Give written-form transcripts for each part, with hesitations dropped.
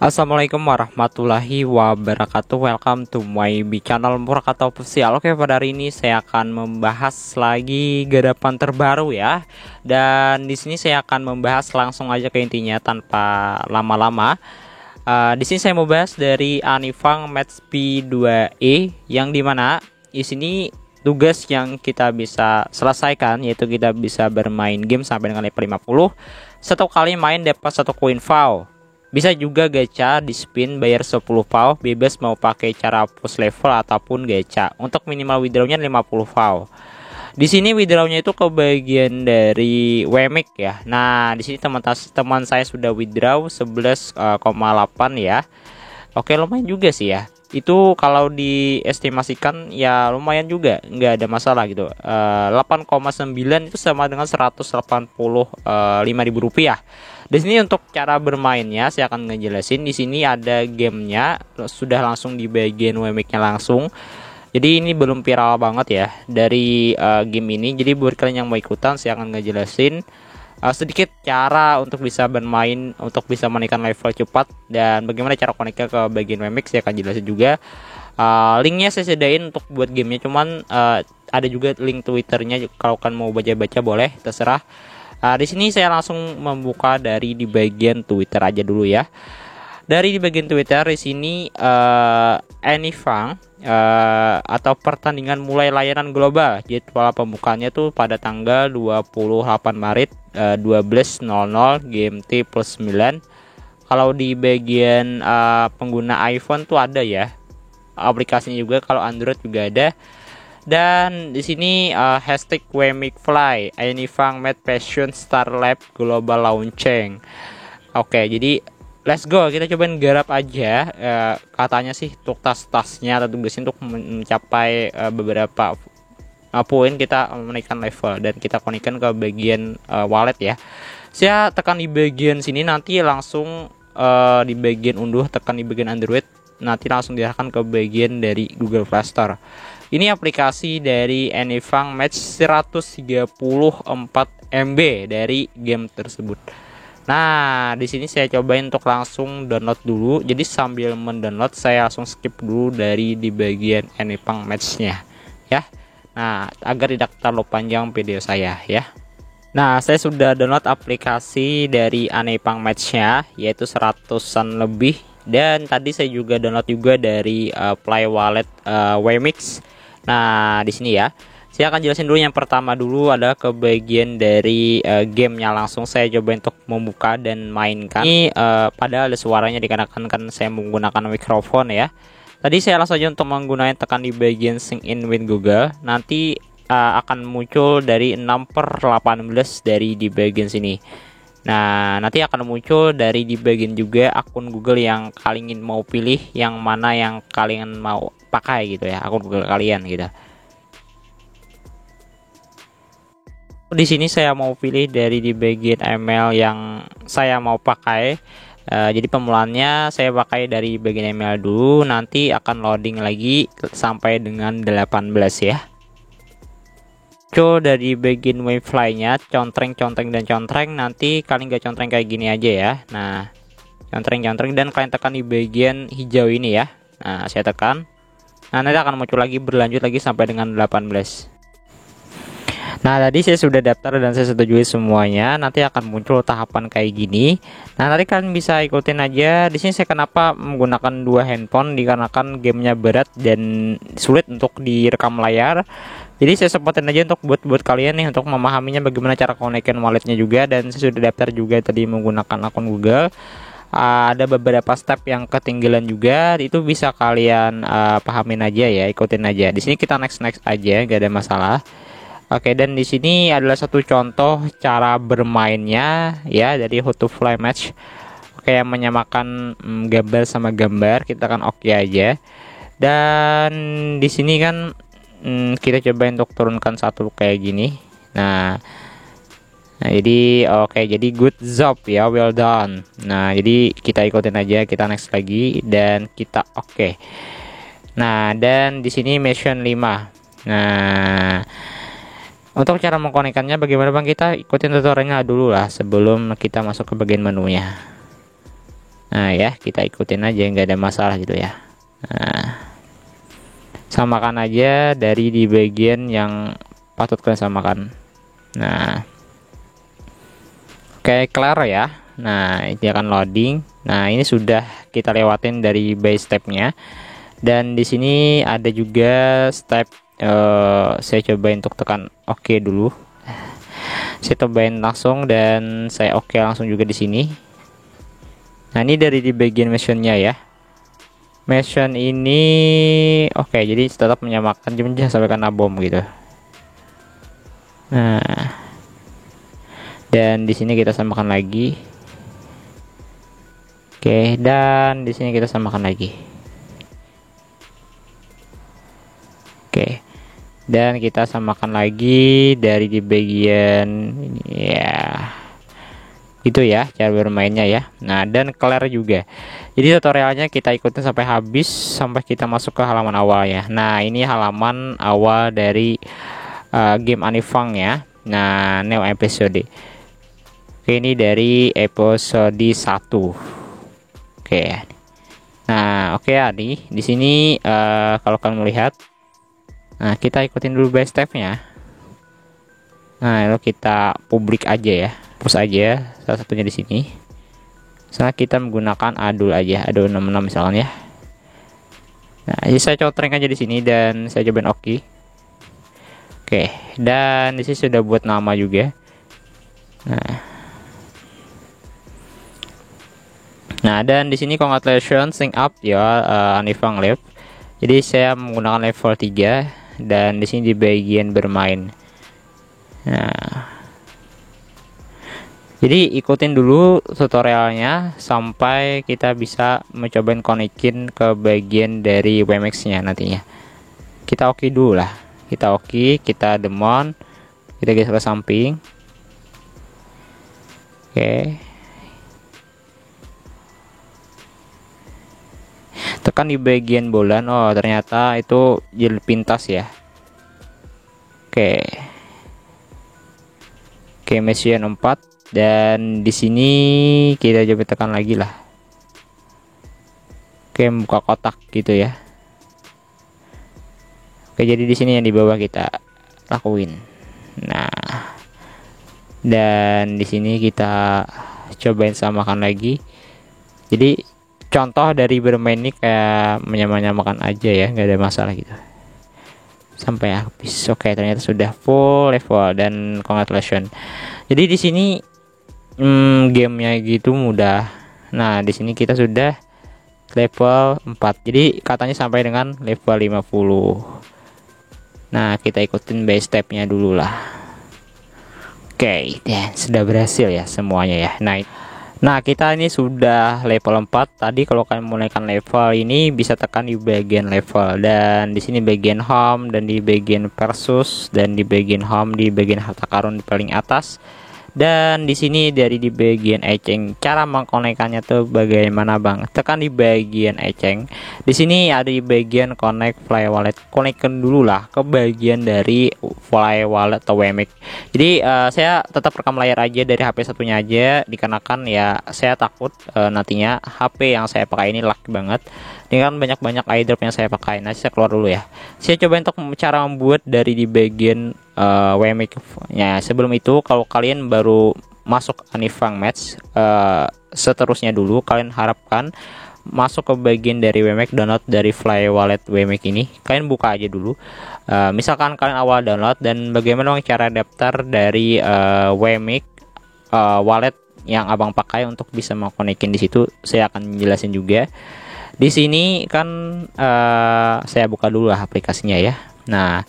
Assalamualaikum warahmatullahi wabarakatuh. Welcome to my channel Murakata Official. Oke, pada hari ini saya akan membahas lagi garapan terbaru ya. Dan di sini saya akan membahas langsung aja ke intinya tanpa lama-lama. Di sini saya mau bahas dari Anifang Match P2E yang dimana di sini tugas yang kita bisa selesaikan yaitu kita bisa bermain game sampai dengan level 50. Satu kali main dapat 1 koin VAU. Bisa juga gacha di spin bayar 10 VAU, bebas mau pakai cara push level ataupun gacha. Untuk minimal withdrawnya 50 VAU. Di sini withdrawnya itu kebagian dari WMIC ya. Nah, di sini teman saya sudah withdraw 11,8 ya. Oke, lumayan juga sih ya. Itu kalau diestimasikan ya lumayan juga, nggak ada masalah gitu. 8,9 itu sama dengan 185.000 rupiah. Di sini untuk cara bermainnya saya akan ngejelasin. Di sini ada gamenya, sudah langsung di bagian WMIC-nya langsung. Jadi ini belum viral banget ya dari game ini. Jadi buat kalian yang mau ikutan saya akan ngejelasin sedikit cara untuk bisa bermain, untuk bisa menaikkan level cepat dan bagaimana cara connect ke bagian WMIC saya akan jelasin juga. Linknya saya sediain untuk buat gamenya, cuman ada juga link Twitternya kalau kalian mau baca-baca boleh, terserah. Di sini saya langsung membuka dari di bagian Twitter aja dulu ya. Dari di bagian Twitter di sini Anifang atau pertandingan mulai layanan global. Jadwal pembukanya tuh pada tanggal 28 Maret 12.00 GMT plus 9. Kalau di bagian pengguna iPhone tuh ada ya. Aplikasinya juga, kalau Android juga ada. Dan di sini hashtag WMICFly Anifang Mad Passion Star Lab Global Launching. Oke, jadi let's go, kita cobain garap aja. Katanya sih untuk tas-tasnya atau tugasnya untuk mencapai beberapa poin kita menaikkan level dan kita konekan ke bagian wallet ya. Saya tekan di bagian sini, nanti langsung di bagian unduh tekan di bagian Android, nanti langsung diarahkan ke bagian dari Google Play Store. Ini aplikasi dari Anifang Match 134 MB dari game tersebut. Nah, di sini saya cobain untuk langsung download dulu. Jadi sambil mendownload saya langsung skip dulu dari di bagian Anifang Match-nya ya. Nah, agar tidak terlalu panjang video saya ya. Nah, saya sudah download aplikasi dari Anifang Match-nya yaitu 100-an lebih, dan tadi saya juga download juga dari Play Wallet WMIC. Nah, di sini ya. Saya akan jelasin dulu yang pertama dulu adalah ke bagian dari gamenya, langsung saya coba untuk membuka dan mainkan. Ini padahal ada suaranya dikarenakan kan saya menggunakan mikrofon ya. Tadi saya langsung aja untuk menggunakan tekan di bagian sync in with Google. Nanti akan muncul dari 6/18 dari di bagian sini. Nah, nanti akan muncul dari di bagian juga akun Google yang kalian mau pilih, yang mana yang kalian mau pakai gitu ya, akun Google kalian gitu. Di sini saya mau pilih dari di bagian email yang saya mau pakai. Jadi pemulaannya saya pakai dari bagian email dulu, nanti akan loading lagi sampai dengan 18 ya. Dari bagian WMICFly-nya contreng dan contreng, nanti kalian gak contreng kayak gini aja ya. Nah, contreng dan kalian tekan di bagian hijau ini ya. Nah, saya tekan. Nah, nanti akan muncul lagi, berlanjut lagi sampai dengan 18. Nah, tadi saya sudah daftar dan saya setujui semuanya. Nanti akan muncul tahapan kayak gini. Nah, nanti kalian bisa ikutin aja. Di sini saya kenapa menggunakan 2 handphone, dikarenakan gamenya berat dan sulit untuk direkam layar. Jadi saya sempetin aja untuk buat kalian nih untuk memahaminya bagaimana cara connect walletnya juga. Dan saya sudah daftar juga tadi menggunakan akun Google. Ada beberapa step yang ketinggalan juga, itu bisa kalian pahamin aja ya, ikutin aja. Di sini kita next aja, gak ada masalah. Oke, dan di sini adalah satu contoh cara bermainnya ya dari How to Fly Match. Oke, yang menyamakan gambar sama gambar, kita kan oke aja. Dan di sini kan kita coba untuk turunkan satu kayak gini. Nah, jadi oke, jadi good job ya, well done. Nah, jadi kita ikutin aja, kita next lagi dan kita oke. Nah, dan di sini mission 5. Nah, untuk cara mengkonekkannya bagaimana Bang, kita ikutin tutorialnya dulu lah sebelum kita masuk ke bagian menunya. Nah ya, kita ikutin aja, nggak ada masalah gitu ya. Nah, samakan aja dari di bagian yang patut kalian samakan. Nah, oke, kelar ya. Nah, ini akan loading. Nah, ini sudah kita lewatin dari base stepnya. Dan di sini ada juga step saya cobain untuk tekan oke dulu. Saya cobain langsung dan saya oke langsung juga di sini. Nah, ini dari di bagian missionnya ya. Mission ini oke, jadi tetap menyamakan, cuma jangan sampai kena bom gitu. Nah, dan di sini kita samakan lagi. Oke, dan di sini kita samakan lagi. Oke, dan kita samakan lagi dari di bagian ini ya. Itu ya cara bermainnya ya. Nah, dan kelar juga. Jadi tutorialnya kita ikutin sampai habis, sampai kita masuk ke halaman awalnya. Nah, ini halaman awal dari game Anifang ya. Nah, new episode. Oke, ini dari episode 1. Oke. Nah, oke ya nih. Di sini kalau kalian melihat, nah kita ikutin dulu by step-nya. Nah, lalu kita publik aja ya. Push aja salah satunya di sini. Misalnya kita menggunakan adul aja, adul 66 misalnya ya. Nah, jadi saya cotreng aja di sini dan saya cobain oke. Oke, dan di sini sudah buat nama juga. Nah, dan di sini congratulations sync up ya Anifang Live. Jadi saya menggunakan level 3 dan di sini di bagian bermain. Nah, jadi ikutin dulu tutorialnya sampai kita bisa mencobain konekin ke bagian dari WMX-nya nantinya. Kita oke dulu lah. Kita oke, kita demon, kita geser ke samping. Oke. Tekan di bagian bolan. Oh, ternyata itu jil pintas ya. Oke. Oke, mission 4. Dan di sini kita coba tekan lagi lah. Oke, buka kotak gitu ya. Oke, jadi di sini yang di bawah kita lakuin. Nah, dan di sini kita cobain samakan lagi. Jadi contoh dari bermain ini kayak menyamakan aja ya, nggak ada masalah gitu. Sampai habis. Oke, ternyata sudah full level dan congratulations. Jadi di sini gamenya gitu mudah. Nah, di sini kita sudah level 4. Jadi katanya sampai dengan level 50. Nah, kita ikutin by stepnya dulu lah. Oke, dan sudah berhasil ya semuanya ya. Nah, kita ini sudah level 4. Tadi kalau kalian menaikkan level ini bisa tekan di bagian level, dan di sini bagian home, dan di bagian versus, dan di bagian home di bagian harta karun di paling atas. Dan di sini dari di bagian eceng, cara mengkonekkannya tuh bagaimana bang? Tekan di bagian eceng. Di sini ada di bagian connect fly wallet. Konekkan dulu lah ke bagian dari fly wallet atau WMX. Jadi saya tetap rekam layar aja dari HP satunya aja, dikarenakan ya saya takut nantinya HP yang saya pakai ini lag banget. Ini kan banyak airdrop yang saya pakai. Nah, saya keluar dulu ya. Saya coba untuk cara membuat dari di bagian WMX ya. Sebelum itu, kalau kalian baru masuk Anifang Match, seterusnya dulu kalian harapkan masuk ke bagian dari WMX, download dari Fly Wallet WMX ini. Kalian buka aja dulu. Misalkan kalian awal download, dan bagaimana cara daftar dari WMX wallet yang abang pakai untuk bisa mengkonekin di situ, saya akan jelasin juga. Di sini kan saya buka dulu lah aplikasinya ya. Nah,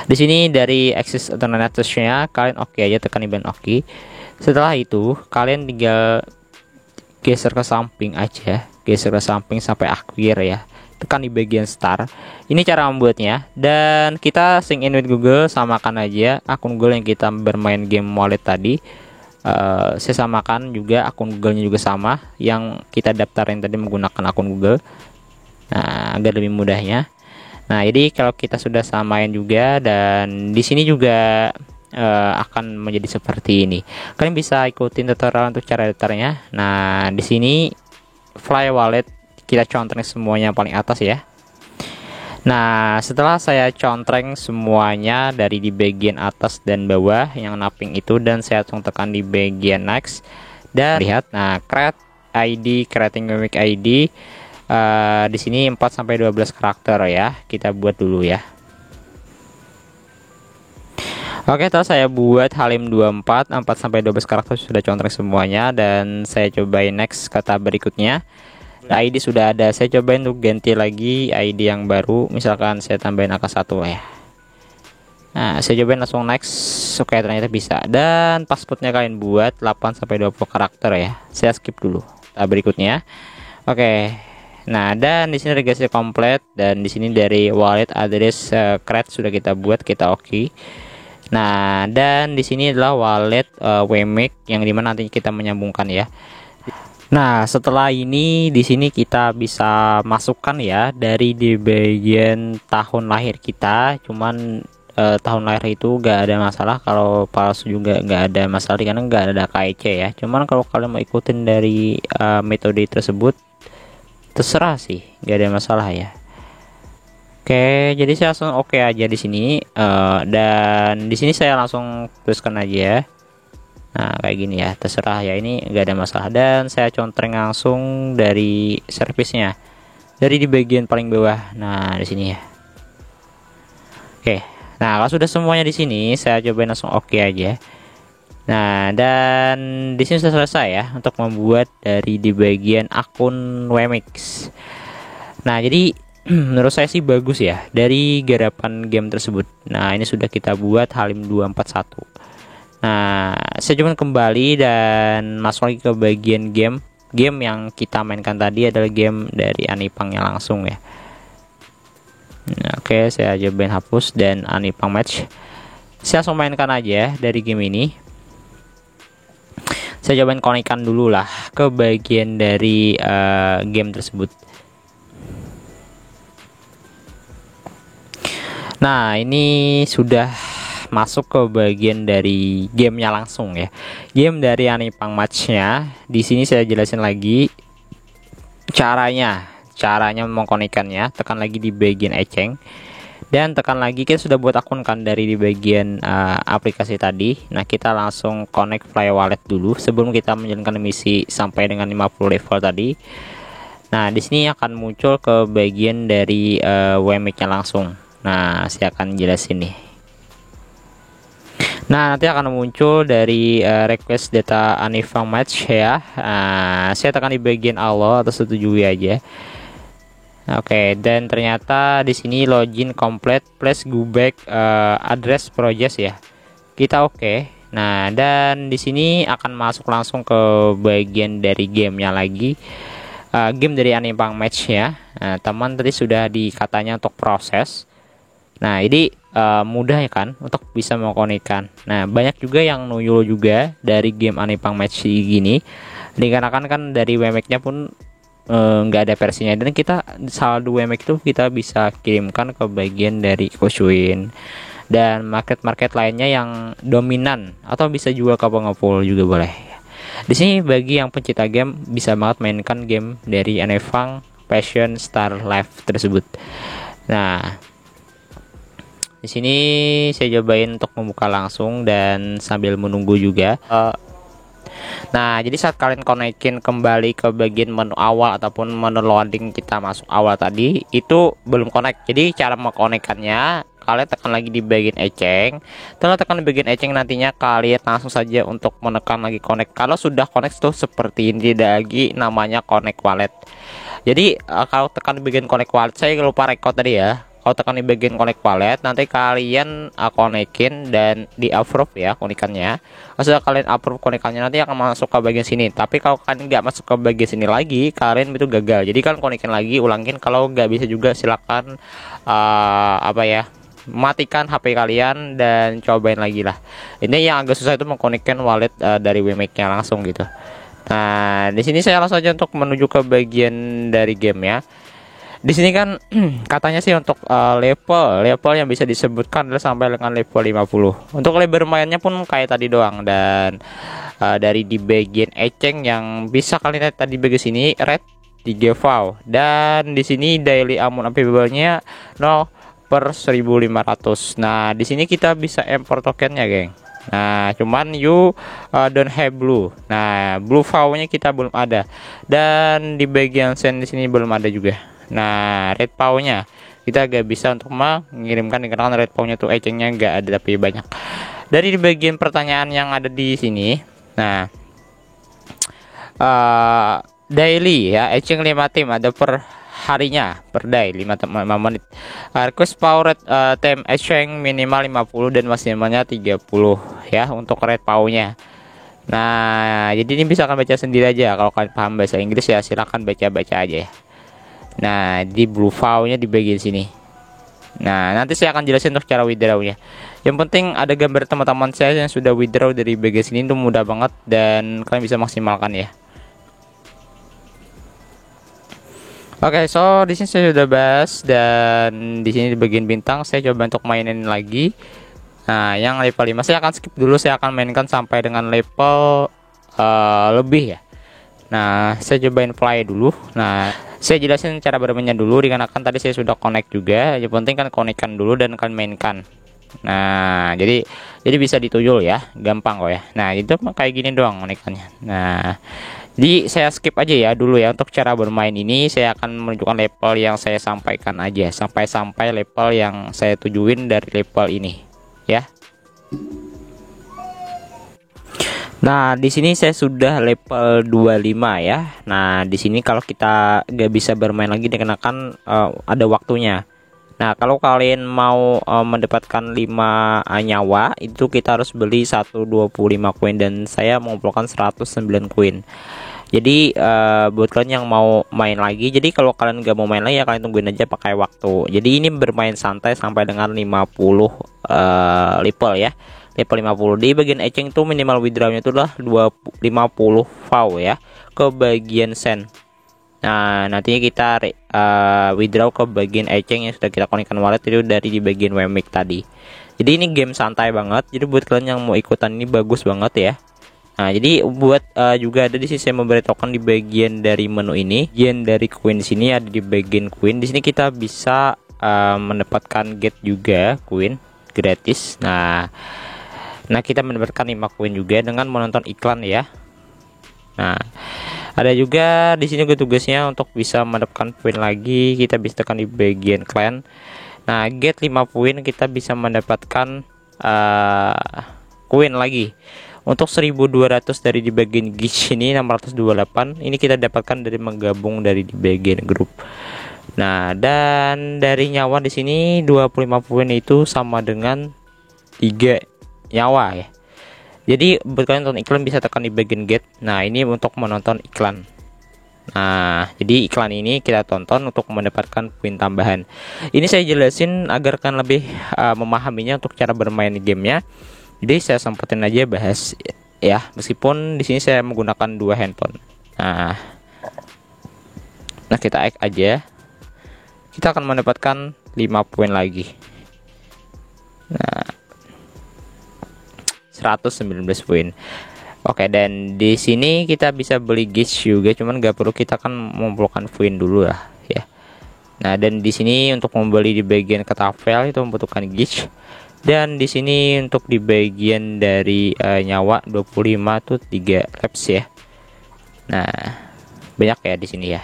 di sini dari access alternative-nya kalian oke aja, tekan di band oke. Setelah itu kalian tinggal geser ke samping aja, geser ke samping sampai akhir ya. Tekan di bagian start. Ini cara membuatnya, dan kita sync in with Google, samakan aja akun Google yang kita bermain game wallet tadi. Saya samakan juga akun Google-nya juga sama yang kita daftarin tadi menggunakan akun Google. Nah, agar lebih mudahnya. Nah, jadi kalau kita sudah samain juga, dan di sini juga akan menjadi seperti ini. Kalian bisa ikutin tutorial untuk cara daftarnya. Nah, di sini Fly Wallet kita contreng semuanya paling atas ya. Nah, setelah saya contreng semuanya dari di bagian atas dan bawah yang napping itu, dan saya langsung tekan di bagian next dan lihat, nah create ID, creating Wemic ID, di sini 4 sampai 12 karakter ya. Kita buat dulu ya. Oke, setelah saya buat Halim 24, 4 sampai 12 karakter sudah contreng semuanya, dan saya cobain next ke tab berikutnya. ID sudah ada, saya cobain untuk ganti lagi ID yang baru, misalkan saya tambahin angka 1 ya. Nah, saya cobain langsung next. Oke, ternyata bisa. Dan passwordnya kalian buat 8 sampai 20 karakter ya. Saya skip dulu tab berikutnya. Oke. Nah, dan di sini registrasi komplit, dan di sini dari wallet address create sudah kita buat, kita oke. Nah, dan di sini adalah wallet Wemic yang dimana nanti kita menyambungkan ya. Nah, setelah ini di sini kita bisa masukkan ya dari di bagian tahun lahir kita. Cuman tahun lahir itu gak ada masalah, kalau palsu juga gak ada masalah karena gak ada KIC ya. Cuman kalau kalian mau ikutin dari metode tersebut, terserah sih, gak ada masalah ya. Oke, jadi saya langsung oke aja di sini, dan di sini saya langsung tuliskan aja ya. Nah, kayak gini ya, terserah ya, ini enggak ada masalah, dan saya contreng langsung dari servisnya dari di bagian paling bawah. Nah, di sini ya. Oke. Nah, kalau sudah semuanya di sini, saya cobain langsung oke aja. Nah, dan di sini sudah selesai ya untuk membuat dari di bagian akun Wemix. Nah, jadi menurut saya sih bagus ya dari garapan game tersebut. Nah, ini sudah kita buat Halim 241. Nah, saya coba kembali dan masuk lagi ke bagian game. Game yang kita mainkan tadi adalah game dari Anipangnya langsung ya. Nah, oke, saya cobain hapus dan Anipang match. Saya langsung mainkan aja dari game ini. Saya cobain konekkan dulu lah ke bagian dari game tersebut. Nah, ini sudah masuk ke bagian dari gamenya langsung ya. Game dari Anipang matchnya. Di sini saya jelasin lagi caranya mengkonekkannya. Tekan lagi di bagian eceng dan tekan lagi, kita sudah buat akun kan dari di bagian aplikasi tadi. Nah, kita langsung connect Fly Wallet dulu sebelum kita menjalankan misi sampai dengan 50 level tadi. Nah, di sini akan muncul ke bagian dari Wemic-nya langsung. Nah, saya akan jelasin nih. Nah, nanti akan muncul dari request data Anipang match ya. Saya tekan di bagian Allah atau setujui aja. Oke, dan ternyata di sini login complete, please go back address project ya. Kita oke. Nah, dan di sini akan masuk langsung ke bagian dari gamenya lagi. Game dari Anipang match ya. Nah, teman tadi sudah dikatanya untuk proses. Nah, ini mudah ya kan untuk bisa mengkonekkan. Nah, banyak juga yang nuyul juga dari game Anipang match gini, dikarenakan kan dari Wemic-nya pun nggak ada versinya, dan kita saldo Wemic itu kita bisa kirimkan ke bagian dari Kosuin dan market lainnya yang dominan, atau bisa juga ke pengepul juga boleh. Di sini bagi yang pencinta game bisa banget mainkan game dari Anipang Passion Star Life tersebut. Nah, di sini saya cobain untuk membuka langsung dan sambil menunggu juga. Nah, jadi saat kalian konekin kembali ke bagian menu awal ataupun menu loading kita masuk awal tadi, itu belum connect. Jadi cara mengkonekkannya, kalian tekan lagi di bagian eceng. Setelah tekan di bagian eceng, nantinya kalian langsung saja untuk menekan lagi connect. Kalau sudah connect tuh seperti ini, tidak lagi namanya connect wallet. Jadi kalau tekan di bagian connect wallet, saya lupa record tadi ya. Kalau tekan di bagian connect wallet, nanti kalian konekin dan di approve ya konekannya. Kalau sudah kalian approve konekannya, nanti akan masuk ke bagian sini. Tapi kalau kalian nggak masuk ke bagian sini lagi, kalian itu gagal. Jadi kalian konekin lagi, ulangin. Kalau nggak bisa juga silakan matikan HP kalian dan cobain lagi lah. Ini yang agak susah itu mengkonekkan wallet dari Wemic-nya langsung gitu. Nah, di sini saya langsung aja untuk menuju ke bagian dari game ya. Di sini kan katanya sih untuk level yang bisa disebutkan adalah sampai dengan level 50. Untuk level bermainnya pun kayak tadi doang, dan dari di bagian eceng yang bisa kalian lihat tadi bagian sini red 3 VAU. Dan di sini daily amount available-nya 0/1500. Nah, di sini kita bisa import tokennya, geng. Nah, cuman you don't have blue. Nah, blue VAU-nya kita belum ada. Dan di bagian send di sini belum ada juga. Nah, red VAU-nya kita gak bisa untuk mengirimkan, dikarenakan red VAU-nya tuh ecengnya gak ada tapi banyak. Dari di bagian pertanyaan yang ada di sini, nah, daily ya, eceng 5 tim ada per harinya, per day 5 menit. Request power time eceng minimal 50 dan maksimalnya 30 ya untuk red PAU-nya. Nah, jadi ini bisa kalian baca sendiri aja. Kalau kalian paham bahasa Inggris ya silahkan baca-baca aja ya. Nah, di blue PAU-nya di bagian sini. Nah, nanti saya akan jelasin untuk cara withdraw-nya. Yang penting ada gambar teman-teman saya yang sudah withdraw dari bagian sini, itu mudah banget dan kalian bisa maksimalkan ya. Oke, so di sini saya sudah bahas, dan di sini di bagian bintang saya coba untuk mainin lagi. Nah, yang level 5 saya akan skip dulu, saya akan mainkan sampai dengan level lebih ya. Nah, saya cobain play dulu. Nah, saya jelasin cara bermainnya dulu, dikarenakan tadi saya sudah connect juga. Yang penting kan connectkan dulu dan kalian mainkan. Nah, jadi bisa dituyul ya, gampang kok ya. Nah, itu kayak gini doang connectannya. Nah, jadi saya skip aja ya dulu ya. Untuk cara bermain ini saya akan menunjukkan level yang saya sampaikan aja, sampai level yang saya tujuin dari level ini ya. Nah, di sini saya sudah level 25 ya. Nah, di sini kalau kita gak bisa bermain lagi dikarenakan ada waktunya. Nah, kalau kalian mau mendapatkan 5 nyawa, itu kita harus beli 125 koin, dan saya mengumpulkan 109 koin. Jadi buat kalian yang mau main lagi, jadi kalau kalian gak mau main lagi ya kalian tungguin aja pakai waktu. Jadi ini bermain santai sampai dengan 50 level ya. Level 50. Di bagian eceng itu minimal withdrawnya itu adalah 50 VAU ya, ke bagian send. Nah, nantinya kita withdraw ke bagian eceng yang sudah kita konekkan wallet itu dari di bagian Wemic tadi. Jadi ini game santai banget. Jadi buat kalian yang mau ikutan ini bagus banget ya. Nah, jadi buat juga ada di sini saya memberi token di bagian dari menu ini. Bagian dari koin sini ada di bagian koin. Di sini kita bisa mendapatkan get juga koin gratis. Nah, kita mendapatkan 5 koin juga dengan menonton iklan ya. Nah, ada juga di sini tugasnya untuk bisa mendapatkan poin lagi, kita bisa tekan di bagian clan. Nah, get 5 poin kita bisa mendapatkan koin lagi. Untuk 1200 dari di bagian gish ini 628 ini kita dapatkan dari menggabung dari di bagian grup. Nah, dan dari nyawa di sini 25 poin itu sama dengan 3 nyawa ya. Jadi buat kalian nonton iklan bisa tekan di bagian get. Nah, ini untuk menonton iklan. Nah, jadi iklan ini kita tonton untuk mendapatkan poin tambahan. Ini saya jelasin agar kalian lebih memahaminya untuk cara bermain gamenya. Jadi saya sempetin aja bahas ya, meskipun di sini saya menggunakan 2 handphone. Nah, kita X aja. Kita akan mendapatkan 5 poin lagi. Nah, 119 poin. Oke, dan di sini kita bisa beli gish juga, cuman gak perlu, kita kan mengumpulkan poin dulu lah ya. Nah, dan di sini untuk membeli di bagian ketapel itu membutuhkan gish. Dan di sini untuk di bagian dari nyawa 25 tuh 3 laps ya. Nah, banyak ya di sini ya.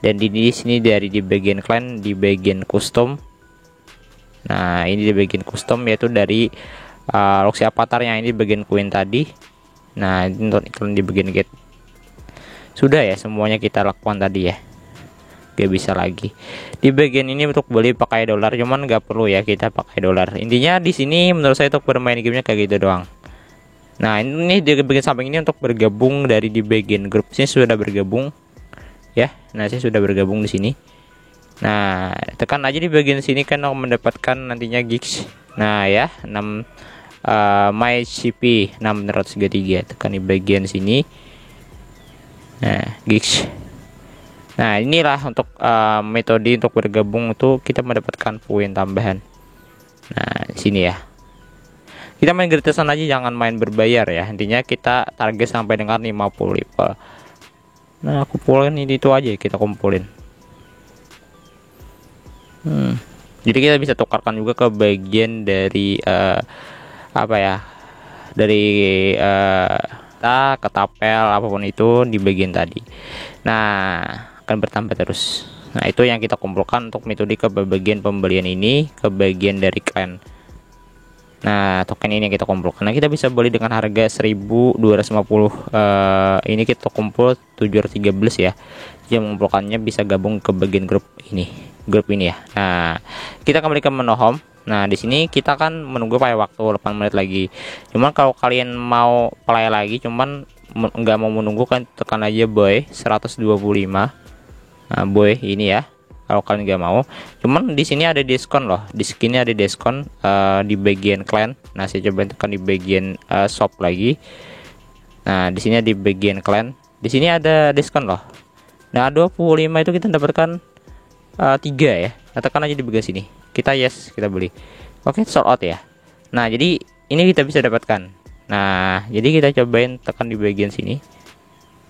Dan di sini dari di bagian clan, di bagian custom. Nah, ini di bagian custom yaitu dari loksi avatar yang ini bagian koin tadi. Nah, ini untuk iklan di bagian get. Sudah ya, semuanya kita lakukan tadi ya. Gak bisa lagi. Di bagian ini untuk beli pakai dolar, cuman gak perlu ya kita pakai dolar. Intinya di sini menurut saya untuk bermain gamenya kayak gitu doang. Nah, ini di bagian samping ini untuk bergabung dari di bagian grup. Sini sudah bergabung ya. Nah, saya sudah bergabung di sini. Nah, tekan aja di bagian sini kan untuk mendapatkan nantinya gigs. Nah ya, 6 my CP 633, tekan di bagian sini. Nah, gigs. Nah, inilah untuk metode untuk bergabung itu kita mendapatkan poin tambahan. Nah, sini ya. Kita main gratisan aja, jangan main berbayar ya. Intinya kita target sampai dengan 50 level. Nah, kumpulin ini itu aja kita kumpulin. Jadi kita bisa tukarkan juga ke bagian dari apa ya, dari kita ke tapel apapun itu di bagian tadi. Nah, akan bertambah terus. Nah, itu yang kita kumpulkan untuk metode ke bagian pembelian ini, ke bagian dari klan. Nah, token ini yang kita kumpulkan. Nah, kita bisa beli dengan harga 1250. Ini kita kumpul 713 ya. Jadi mengumpulkannya bisa gabung ke bagian grup ini. Grup ini ya. Nah, kita kembali ke menu home. Nah, di sini kita kan menunggu pakai waktu 8 menit lagi. Cuman kalau kalian mau play lagi cuman nggak mau menunggu kan, tekan aja boy 125. Nah, boy ini ya. Kalau kalian nggak mau, cuman di sini ada diskon loh. Di sini ada diskon di bagian clan. Nah, saya coba tekan di bagian shop lagi. Nah, di sini di bagian clan. Di sini ada diskon loh. Nah, 25 itu kita dapatkan 3 ya. Nah, tekan aja di bagian sini. Kita yes, kita beli. Oke, sold out ya. Nah, jadi ini kita bisa dapatkan. Nah, jadi kita cobain tekan di bagian sini.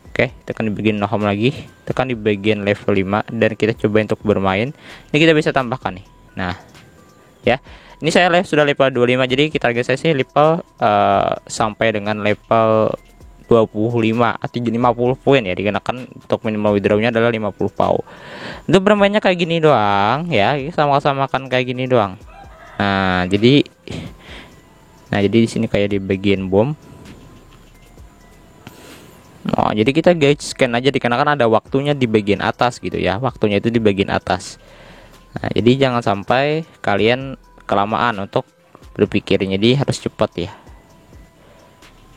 Oke, tekan di bagian home lagi, tekan di bagian level 5 dan kita coba untuk bermain. Ini kita bisa tambahkan nih. Nah, ya. Ini saya sudah level 25, jadi kita target saya sih level sampai dengan level 25 atau 50 poin ya, dikenakan untuk minimal withdrawnya adalah 50 pound. Untuk bermainnya kayak gini doang ya, sama-sama kan kayak gini doang. Nah, jadi di sini kayak di bagian bom. Oh, jadi kita guys scan aja, dikarenakan ada waktunya di bagian atas gitu ya. Waktunya itu di bagian atas. Nah, jadi jangan sampai kalian kelamaan untuk berpikirnya, jadi harus cepat ya.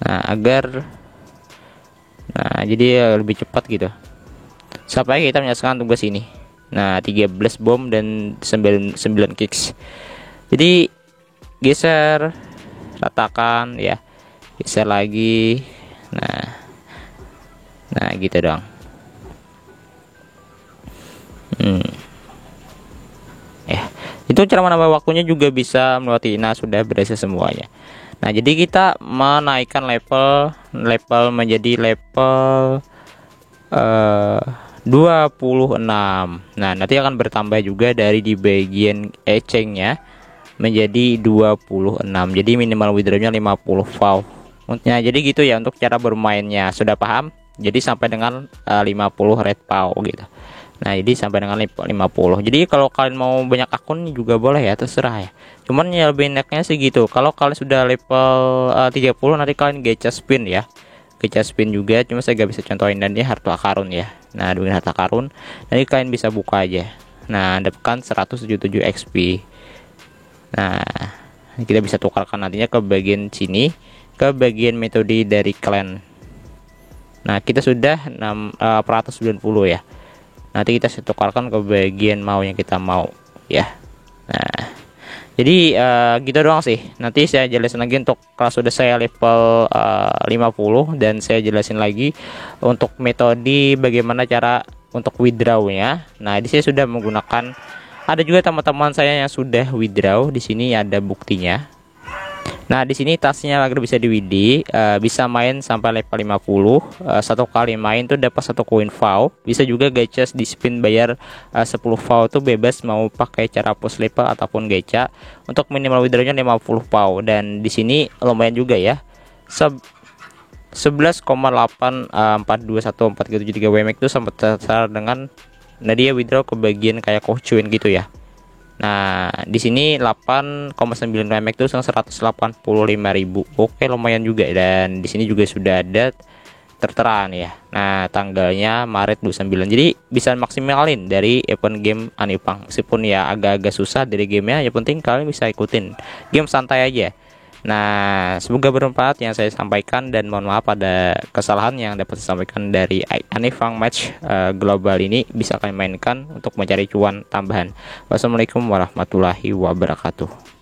Nah, jadi lebih cepat gitu. Sampai kita menyelesaikan tugas ini. Nah, 13 bom dan 9 kicks. Jadi geser, ratakan ya. Geser lagi. Nah, gitu dong. Ya, itu cara menambah waktunya juga bisa melewati. Nah, sudah berhasil semuanya. Nah, jadi kita menaikkan level menjadi level 26. Nah, nanti akan bertambah juga dari di bagian ecengnya menjadi 26. Jadi minimal withdrawnya 50 pound. Nah, jadi gitu ya untuk cara bermainnya. Sudah paham? Jadi sampai dengan 50 red pound gitu. Nah, jadi sampai dengan 50. Jadi kalau kalian mau banyak akun juga boleh ya, terserah ya. Cuman ya lebih enaknya sih gitu. Kalau kalian sudah level 30 nanti kalian gacha spin ya. Gacha spin juga, cuma saya gak bisa contohin, dan dia harta karun ya. Nah, dengan harta karun nanti kalian bisa buka aja. Nah, dapatkan 177 XP. Nah, kita bisa tukarkan nantinya ke bagian sini, ke bagian metode dari clan. Nah, kita sudah 490 ya. Nanti kita tukarkan ke bagian mau yang kita mau ya. Nah, jadi gitu doang sih. Nanti saya jelasin lagi untuk kelas sudah saya level 50, dan saya jelasin lagi untuk metode bagaimana cara untuk withdrawnya. Nah, di sini sudah menggunakan, ada juga teman-teman saya yang sudah withdraw. Di sini ada buktinya. Nah, di sini tasnya agar bisa di-WD, bisa main sampai level 50. Satu kali main tuh dapat 1 koin VAU. Bisa juga gacha di spin bayar 10 VAU tuh bebas mau pakai cara push level ataupun gacha. Untuk minimal withdrawnya 50 VAU, dan di sini lumayan juga ya. 11,8421473 WMX itu sempat tersebar dengan, nah dia withdraw ke bagian kayak coin gitu ya. Nah, di sini 8,9 WMX itu 185.000. Oke, lumayan juga, dan di sini juga sudah ada tertera nih ya. Nah, tanggalnya Maret 29. Jadi bisa maksimalin dari event game Anipang. Meskipun ya agak-agak susah dari gamenya, ya penting kalian bisa ikutin. Game santai aja. Nah, semoga bermanfaat yang saya sampaikan, dan mohon maaf ada kesalahan yang dapat saya sampaikan dari Anipang Match global ini. Bisa kalian mainkan untuk mencari cuan tambahan. Wassalamualaikum warahmatullahi wabarakatuh.